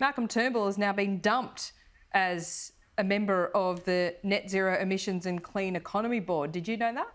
Malcolm Turnbull has now been dumped as a member of the Net Zero Emissions and Clean Economy Board. Did you know that?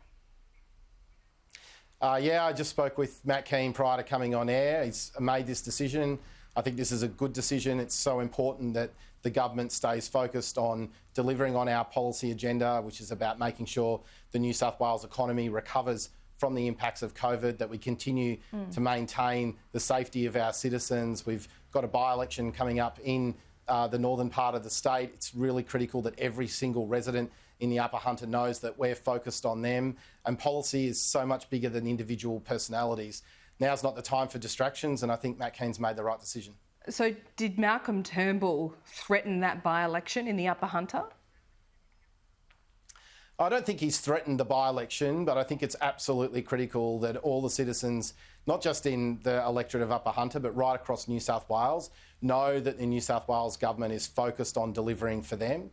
Yeah, I just spoke with Mr Kean prior to coming on air. He's made this decision. I think this is a good decision. It's so important that the government stays focused on delivering on our policy agenda, which is about making sure the New South Wales economy recovers from the impacts of COVID, that we continue to maintain the safety of our citizens. We've got a by-election coming up in the northern part of the state. It's really critical that every single resident in the Upper Hunter knows that we're focused on them. And policy is so much bigger than individual personalities. Now's not the time for distractions, and I think Mr Kean's made the right decision. So did Malcolm Turnbull threaten that by-election in the Upper Hunter? I don't think he's threatened the by-election, but I think it's absolutely critical that all the citizens, not just in the electorate of Upper Hunter, but right across New South Wales, know that the New South Wales government is focused on delivering for them.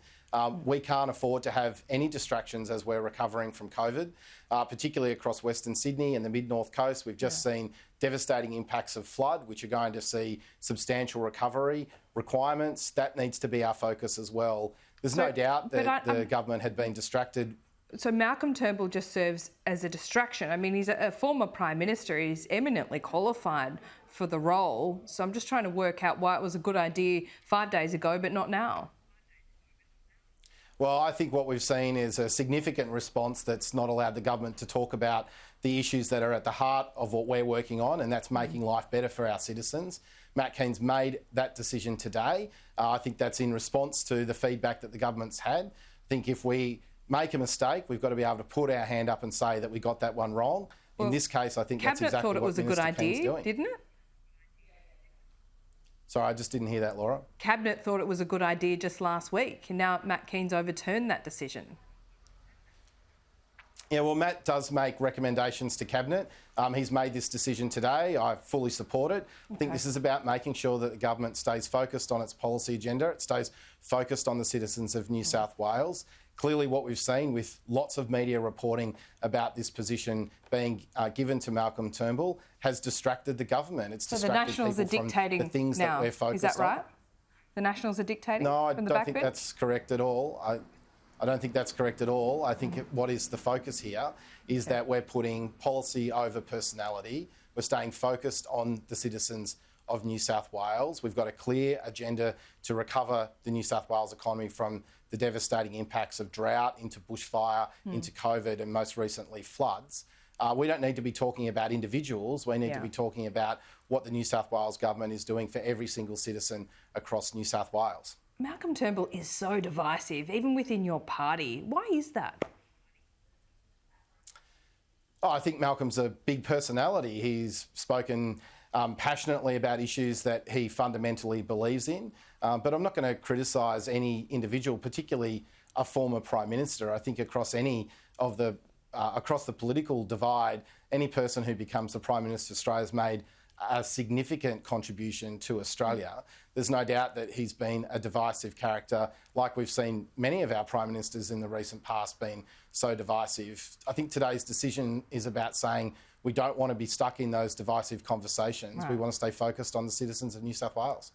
We can't afford to have any distractions as we're recovering from COVID, particularly across Western Sydney and the mid-north coast. We've just seen devastating impacts of flood, which are going to see substantial recovery requirements. That needs to be our focus as well. There's no doubt that the government had been distracted. So Malcolm Turnbull just serves as a distraction. I mean, he's a former Prime Minister. He's eminently qualified for the role. So I'm just trying to work out why it was a good idea 5 days ago, but not now. Well, I think what we've seen is a significant response that's not allowed the government to talk about the issues that are at the heart of what we're working on, and that's making life better for our citizens. Mr Kean's made that decision today. I think that's in response to the feedback that the government's had. I think if we make a mistake, we've got to be able to put our hand up and say that we got that one wrong. Well, in this case, I think that's exactly what Mr Kean's doing. Cabinet thought it was a good idea, didn't it? Sorry, I just didn't hear that, Laura. Cabinet thought it was a good idea just last week, and now Mr Kean's overturned that decision. Yeah, well, Matt does make recommendations to Cabinet. He's made this decision today. I fully support it. I think this is about making sure that the government stays focused on its policy agenda. It stays focused on the citizens of New South Wales. Clearly, what we've seen with lots of media reporting about this position being given to Malcolm Turnbull has distracted the government. It's so the Nationals are dictating the things now. That we're focused on. Is that right? On. The Nationals are dictating? No, I from the don't back think bench? That's correct at all. I don't think that's correct at all. I think what is the focus here is that we're putting policy over personality. We're staying focused on the citizens of New South Wales. We've got a clear agenda to recover the New South Wales economy from the devastating impacts of drought into bushfire, into COVID and most recently floods. We don't need to be talking about individuals. We need to be talking about what the New South Wales government is doing for every single citizen across New South Wales. Malcolm Turnbull is so divisive, even within your party. Why is that? Oh, I think Malcolm's a big personality. He's spoken passionately about issues that he fundamentally believes in. But I'm not going to criticise any individual, particularly a former Prime Minister. I think across any of the across the political divide, any person who becomes the Prime Minister of Australia has made a significant contribution to Australia. There's no doubt that he's been a divisive character, like we've seen many of our Prime Ministers in the recent past being so divisive. I think today's decision is about saying we don't want to be stuck in those divisive conversations. Right. We want to stay focused on the citizens of New South Wales.